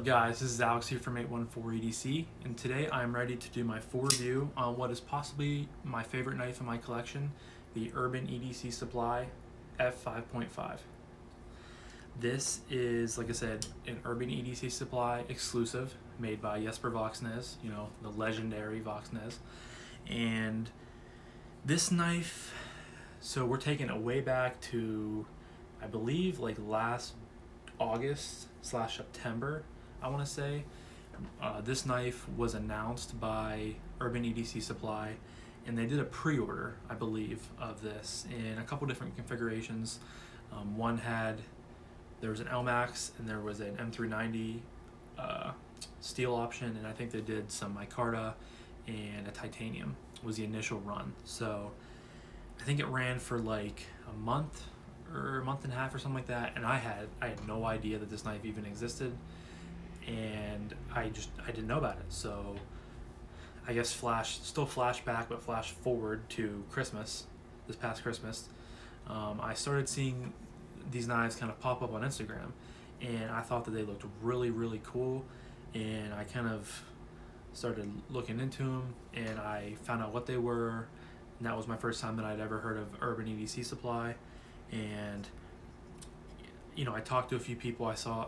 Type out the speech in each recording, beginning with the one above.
up guys, this is Alex here from 814 EDC, and today I'm ready to do my full review on what is possibly my favorite knife in my collection, the Urban EDC Supply F5.5. This is, like I said, an Urban EDC Supply exclusive made by Jesper Voxnaes, you know, the legendary Voxnaes. And this knife, so we're taking it way back to, I believe, like last August/September, I want to say. This knife was announced by Urban EDC Supply, and they did a pre-order, I believe, of this in a couple different configurations. One had, there was an LMAX and there was an M390 steel option, and I think they did some micarta and a titanium was the initial run. So I think it ran for like a month or a month and a half or something like that, and I had no idea that this knife even existed, and I didn't know about it. So I guess still flashback, but flash forward to Christmas, this past Christmas, I started seeing these knives kind of pop up on Instagram, and I thought that they looked really cool, and I kind of started looking into them, and I found out what they were, and that was my first time that I'd ever heard of Urban EDC Supply. And you know, I talked to a few people I saw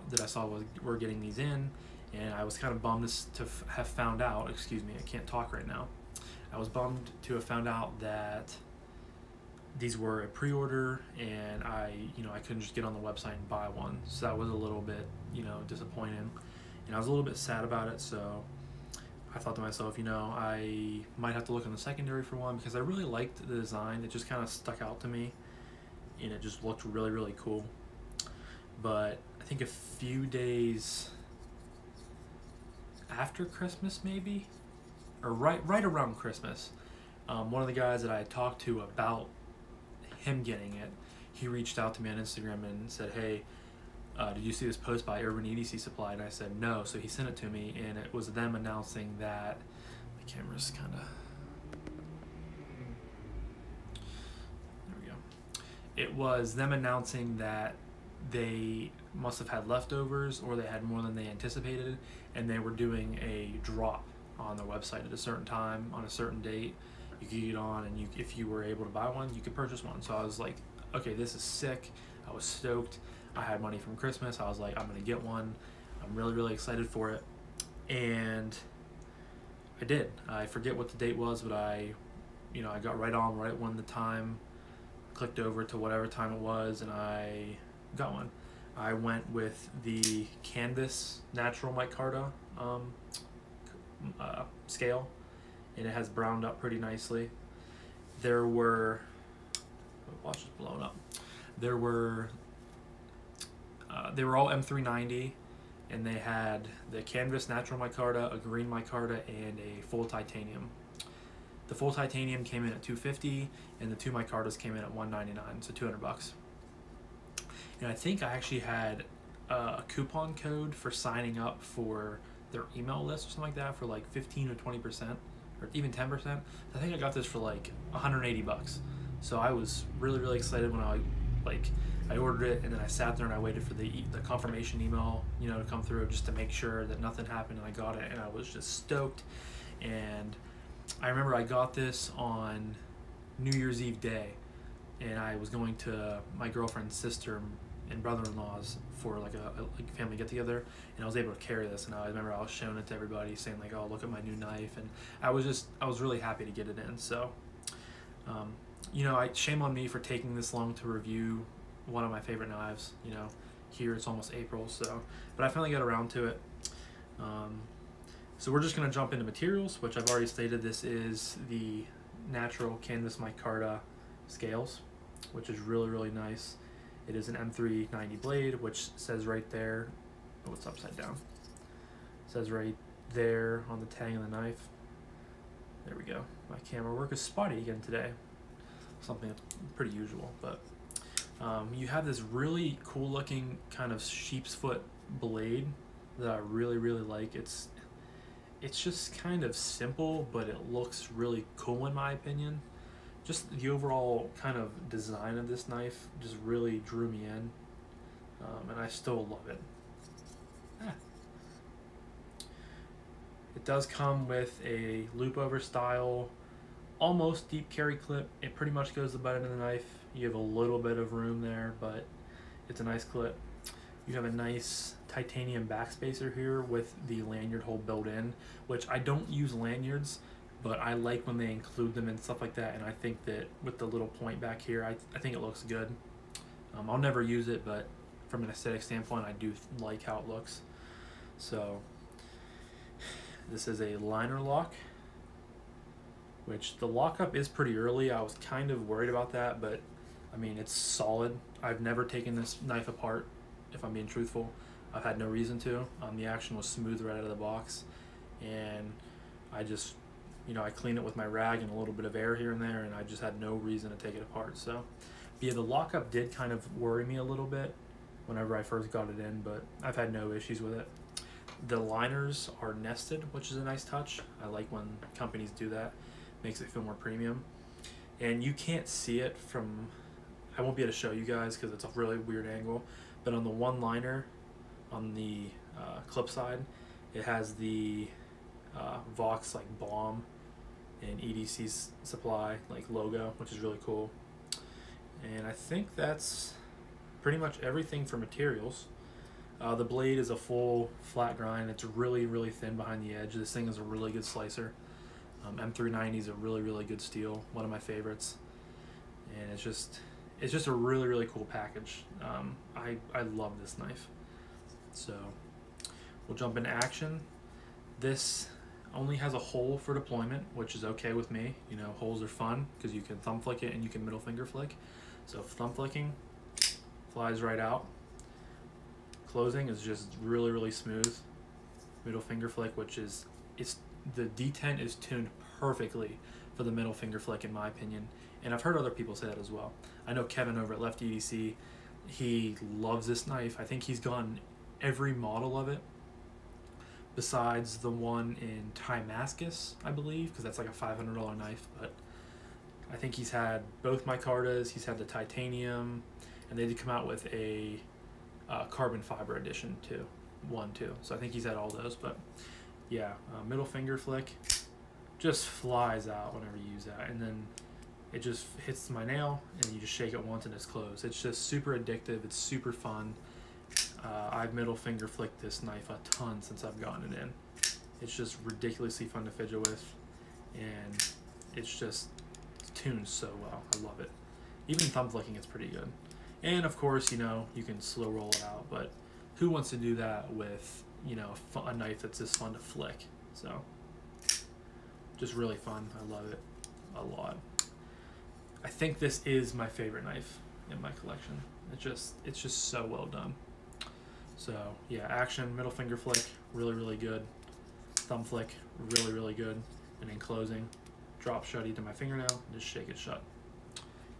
were getting these in, and I was kind of bummed to have found out, excuse me, I can't talk right now. I was bummed to have found out that these were a pre-order, and I couldn't just get on the website and buy one. So that was a little bit, disappointing, and I was a little bit sad about it. So I thought to myself, I might have to look in the secondary for one, because I really liked the design. It just kind of stuck out to me, and it just looked really cool. But I think a few days after Christmas, maybe, or right around Christmas, one of the guys that I talked to about him getting it, he reached out to me on Instagram and said, hey, did you see this post by Urban EDC Supply? And I said no. So he sent it to me, and it was them announcing that, the camera's kind of, there we go. It was them announcing that they must have had leftovers, or they had more than they anticipated, and they were doing a drop on their website at a certain time on a certain date. You could get on, and if you were able to buy one, you could purchase one. So I was like, okay, this is sick. I was stoked. I had money from Christmas. I was like, I'm gonna get one. I'm really excited for it, and I did. I forget what the date was, but I got right on right when the time clicked over to whatever time it was, and I got one. I went with the canvas natural micarta scale, and it has browned up pretty nicely. There were, the watch is blown up. They were all M390, and they had the canvas natural micarta, a green micarta, and a full titanium. The full titanium came in at $250, and the two micartas came in at $199, so $200. And I think I actually had a coupon code for signing up for their email list or something like that for like 15 or 20%, or even 10%. I think I got this for like 180 bucks. So I was really excited when I ordered it, and then I sat there and I waited for the confirmation email, to come through, just to make sure that nothing happened, and I got it, and I was just stoked. And I remember I got this on New Year's Eve day, and I was going to my girlfriend's sister and brother-in-law's for like a family get-together, and I was able to carry this, and I remember I was showing it to everybody, saying like, oh, look at my new knife, and I was really happy to get it in. So shame on me for taking this long to review one of my favorite knives. Here it's almost April, so, but I finally got around to it. So we're just gonna jump into materials, which I've already stated. This is the natural canvas micarta scales, which is really nice. It is an M390 blade, which says right there, oh, it's upside down. It says right there on the tang of the knife. There we go. My camera work is spotty again today. Something that's pretty usual, but you have this really cool looking kind of sheep's foot blade that I really like. It's just kind of simple, but it looks really cool in my opinion. Just the overall kind of design of this knife just really drew me in, and I still love it. does come with a loop over style, almost deep carry clip. It pretty much goes the butt end of the knife. You have a little bit of room there, but it's a nice clip. You have a nice titanium backspacer here with the lanyard hole built in, which I don't use lanyards, but I like when they include them and stuff like that, and I think that with the little point back here, I think it looks good. I'll never use it, but from an aesthetic standpoint, I do like how it looks. So this is a liner lock, which the lockup is pretty early. I was kind of worried about that, but I mean, it's solid. I've never taken this knife apart, if I'm being truthful. I've had no reason to. The action was smooth right out of the box, and I just, you know, I clean it with my rag and a little bit of air here and there, and I just had no reason to take it apart. So yeah, the lockup did kind of worry me a little bit whenever I first got it in, but I've had no issues with it. The liners are nested, which is a nice touch. I like when companies do that. Makes it feel more premium. And you can't see it from, I won't be able to show you guys because it's a really weird angle, but on the one liner, on the clip side, it has the Vox like bomb and EDC Supply like logo, which is really cool. And I think that's pretty much everything for materials. The blade is a full flat grind. It's really, really thin behind the edge. This thing is a really good slicer. M390 is a really, really good steel, one of my favorites. And it's just a really, really cool package. I love this knife. So we'll jump into action. This only has a hole for deployment, which is okay with me. You know, holes are fun because you can thumb flick it and you can middle finger flick. So thumb flicking, flies right out. Closing is just really, really smooth. Middle finger flick, which is, the D10 is tuned perfectly for the middle finger flick in my opinion. And I've heard other people say that as well. I know Kevin over at Left EDC, he loves this knife. I think he's gotten every model of it besides the one in Timascus, I believe, because that's like a $500 knife. But I think he's had both micartas, he's had the titanium, and they did come out with a carbon fiber edition too, too. So I think he's had all those. But yeah, middle finger flick just flies out whenever you use that, and then it just hits my nail and you just shake it once and it's closed. It's just super addictive. It's super fun. I've middle finger flicked this knife a ton since I've gotten it in. It's just ridiculously fun to fidget with, and it's tuned so well. I love it. Even thumb flicking is pretty good. And of course, you know, you can slow roll it out, but who wants to do that with, you know, a knife that's this fun to flick? So just really fun. I love it a lot. I think this is my favorite knife in my collection. It's just so well done. So yeah, action, middle finger flick, really, really good. Thumb flick, really, really good. And in closing, drop shut into my fingernail, and just shake it shut.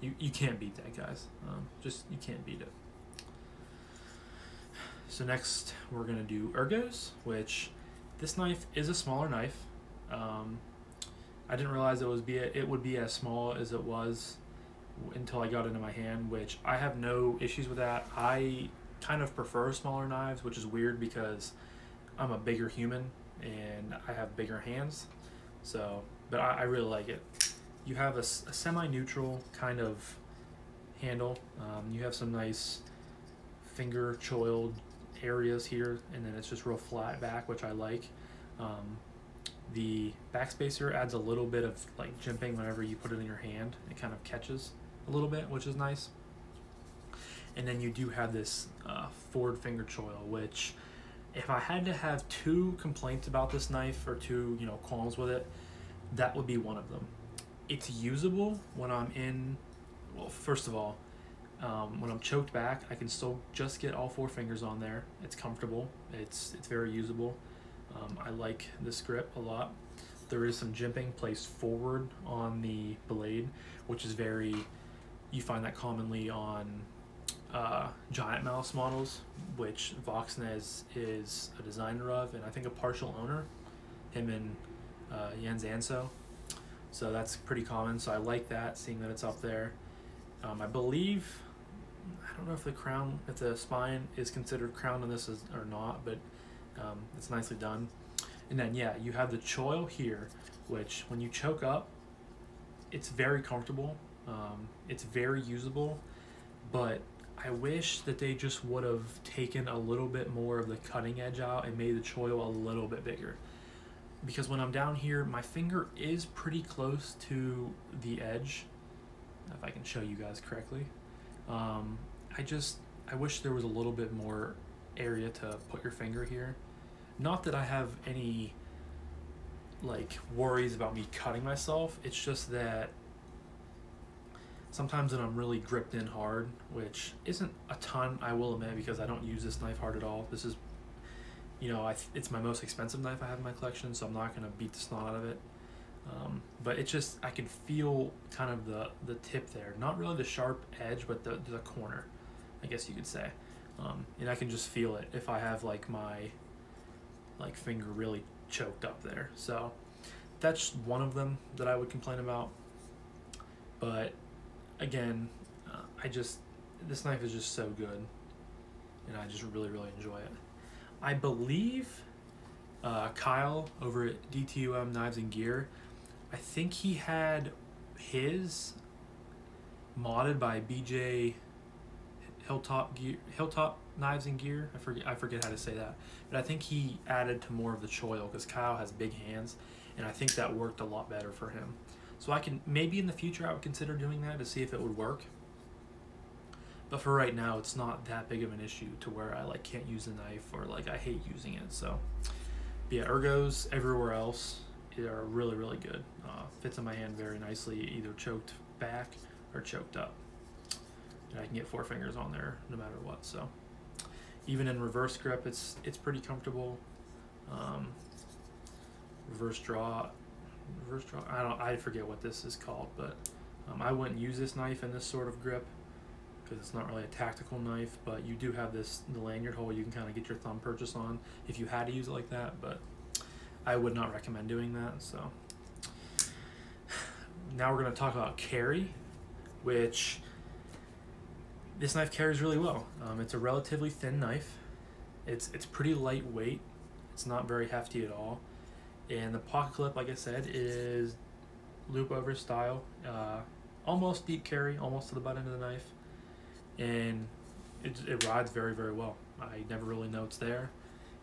You can't beat that, guys. You can't beat it. So next we're gonna do ergos, which this knife is a smaller knife. I didn't realize it would be as small as it was until I got it into my hand, which I have no issues with that. I kind of prefer smaller knives, which is weird because I'm a bigger human and I have bigger hands. So, but I really like it. You have a semi-neutral kind of handle. You have some nice finger choiled areas here, and then it's just real flat back, which I like. The backspacer adds a little bit of like jimping whenever you put it in your hand. It kind of catches a little bit, which is nice. And then you do have this forward finger choil, which if I had to have two complaints about this knife or two, you know, qualms with it, that would be one of them. It's usable when I'm in, well, first of all, when I'm choked back, I can still just get all four fingers on there. It's comfortable. It's very usable. I like this grip a lot. There is some jimping placed forward on the blade, which is you find that commonly on giant mouse models, which Voxnaes is a designer of, and I think a partial owner, him and Jens Anso. So that's pretty common, so I like that, seeing that it's up there. I believe, I don't know if the spine is considered crowned on this or not, but it's nicely done. And then yeah, you have the choil here, which when you choke up, it's very comfortable. It's very usable, but I wish that they just would have taken a little bit more of the cutting edge out and made the choil a little bit bigger. Because when I'm down here, my finger is pretty close to the edge, if I can show you guys correctly. I wish there was a little bit more area to put your finger here. Not that I have any like worries about me cutting myself, it's just that sometimes when I'm really gripped in hard, which isn't a ton, I will admit, because I don't use this knife hard at all. This is, you know, it's my most expensive knife I have in my collection, so I'm not gonna beat the snot out of it. But it's just, I can feel kind of the tip there. Not really the sharp edge, but the corner, I guess you could say. And I can just feel it if I have like my finger really choked up there. So that's one of them that I would complain about. But again, this knife is just so good, and I just really enjoy it. I believe Kyle over at DTUM Knives and Gear, I think he had his modded by BJ Hilltop Knives and Gear. I forget how to say that, but I think he added to more of the choil because Kyle has big hands, and I think that worked a lot better for him. So I can, maybe in the future I would consider doing that to see if it would work. But for right now, it's not that big of an issue to where I like can't use the knife or like I hate using it. So yeah, ergos everywhere else are really good. Fits in my hand very nicely, either choked back or choked up. And I can get 4 fingers on there no matter what. So even in reverse grip, it's pretty comfortable. Reverse draw, I forget what this is called, but I wouldn't use this knife in this sort of grip because it's not really a tactical knife, but you do have the lanyard hole you can kind of get your thumb purchase on if you had to use it like that, but I would not recommend doing that. So now we're going to talk about carry, which this knife carries really well. It's a relatively thin knife. It's pretty lightweight. It's not very hefty at all. And the pocket clip, like I said, is loop over style, almost deep carry, almost to the butt end of the knife, and it rides very well. I never really know it's there.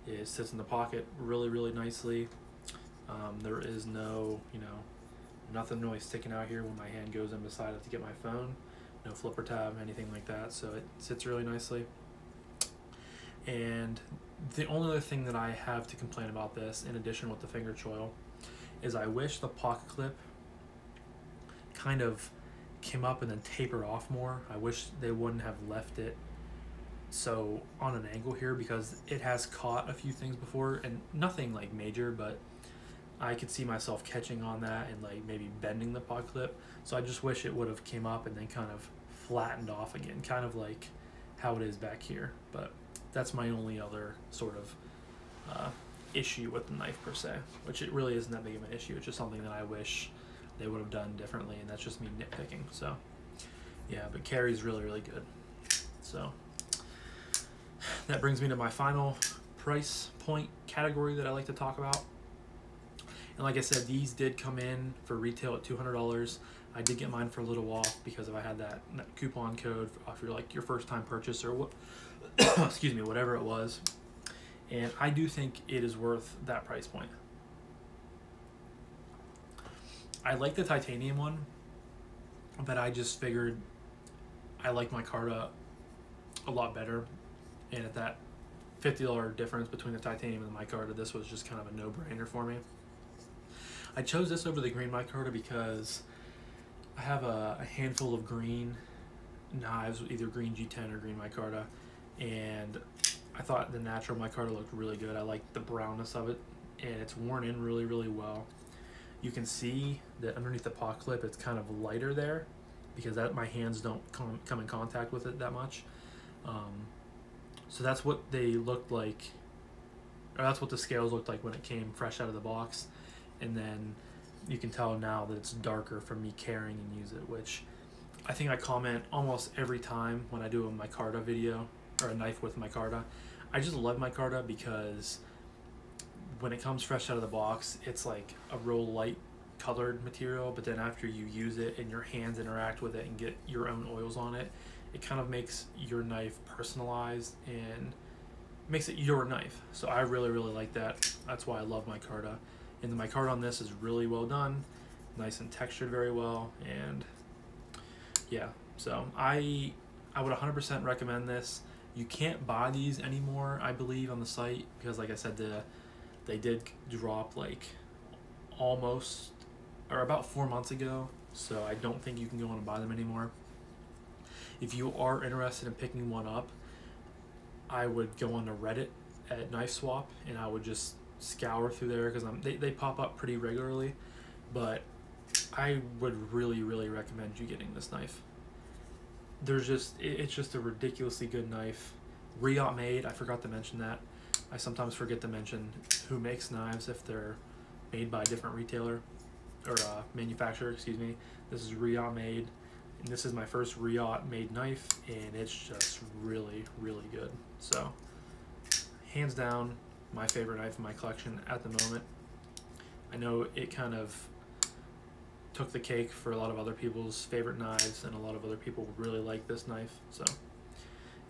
It sits in the pocket really nicely. There is no, nothing really sticking out here when my hand goes in beside it to get my phone. No flipper tab, anything like that. So it sits really nicely. And the only other thing that I have to complain about this, in addition with the finger choil, is I wish the pocket clip kind of came up and then tapered off more. I wish they wouldn't have left it so on an angle here, because it has caught a few things before, and nothing like major, but I could see myself catching on that and like maybe bending the pocket clip. So I just wish it would have came up and then kind of flattened off again, kind of like how it is back here. But that's my only other sort of issue with the knife per se, which it really isn't that big of an issue. It's just something that I wish they would have done differently, and that's just me nitpicking. So yeah, but carry's really good. So that brings me to my final price point category that I like to talk about. And like I said, these did come in for retail at $200. I did get mine for a little off because if I had that coupon code off your first time purchase or what, excuse me, whatever it was. And I do think it is worth that price point. I like the titanium one, but I just figured I like my Micarta a lot better. And at that $50 difference between the titanium and the Micarta, this was just kind of a no-brainer for me. I chose this over the green Micarta because I have a handful of green knives, either green G10 or green Micarta, and I thought the natural Micarta looked really good. I like the brownness of it, and it's worn in really well. You can see that underneath the pocket clip it's kind of lighter there because my hands don't come in contact with it that much. So that's what they looked like, or that's what the scales looked like when it came fresh out of the box. And then you can tell now that it's darker from me carrying and use it, which I think I comment almost every time when I do a Micarta video or a knife with Micarta. I just love Micarta because when it comes fresh out of the box, it's like a real light colored material, but then after you use it and your hands interact with it and get your own oils on it, it kind of makes your knife personalized and makes it your knife. So I really like that. That's why I love micarta. And the micarta on this is really well done, nice and textured very well. And yeah, so I would 100% recommend this. You can't buy these anymore, I believe, on the site, because like I said, they did drop like almost or about 4 months ago, so I don't think you can go on and buy them anymore. If you are interested in picking one up, I would go on to Reddit at Knife Swap, and I would just scour through there, because they pop up pretty regularly. But I would really recommend you getting this knife. It's just a ridiculously good knife. Riot made, I forgot to mention that. I sometimes forget to mention who makes knives if they're made by a different retailer or manufacturer, excuse me. This is Riot made, and this is my first Riot made knife, and it's just really good. So hands down, my favorite knife in my collection at the moment. I know it kind of took the cake for a lot of other people's favorite knives, and a lot of other people really like this knife. So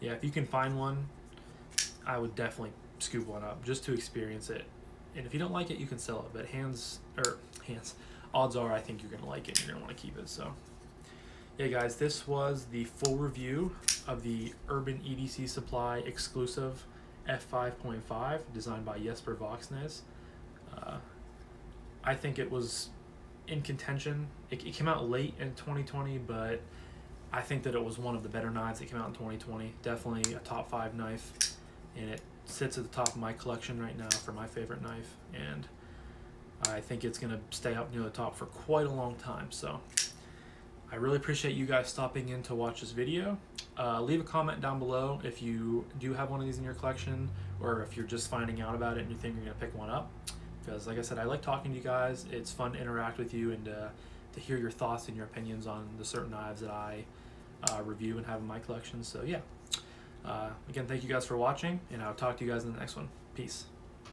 yeah, if you can find one, I would definitely scoop one up just to experience it. And if you don't like it, you can sell it, but odds are I think you're gonna like it and you're gonna want to keep it. So yeah guys, this was the full review of the Urban EDC Supply exclusive F5.5 designed by Jesper Voxnaes. I think it was in contention. It came out late in 2020, but I think that it was one of the better knives that came out in 2020. Definitely a top 5 knife, and it sits at the top of my collection right now for my favorite knife, and I think it's gonna stay up near the top for quite a long time. So I really appreciate you guys stopping in to watch this video. Leave a comment down below if you do have one of these in your collection, or if you're just finding out about it and you think you're gonna pick one up. Because like I said, I like talking to you guys. It's fun to interact with you and to hear your thoughts and your opinions on the certain knives that I review and have in my collection. So yeah, again, thank you guys for watching, and I'll talk to you guys in the next one. Peace.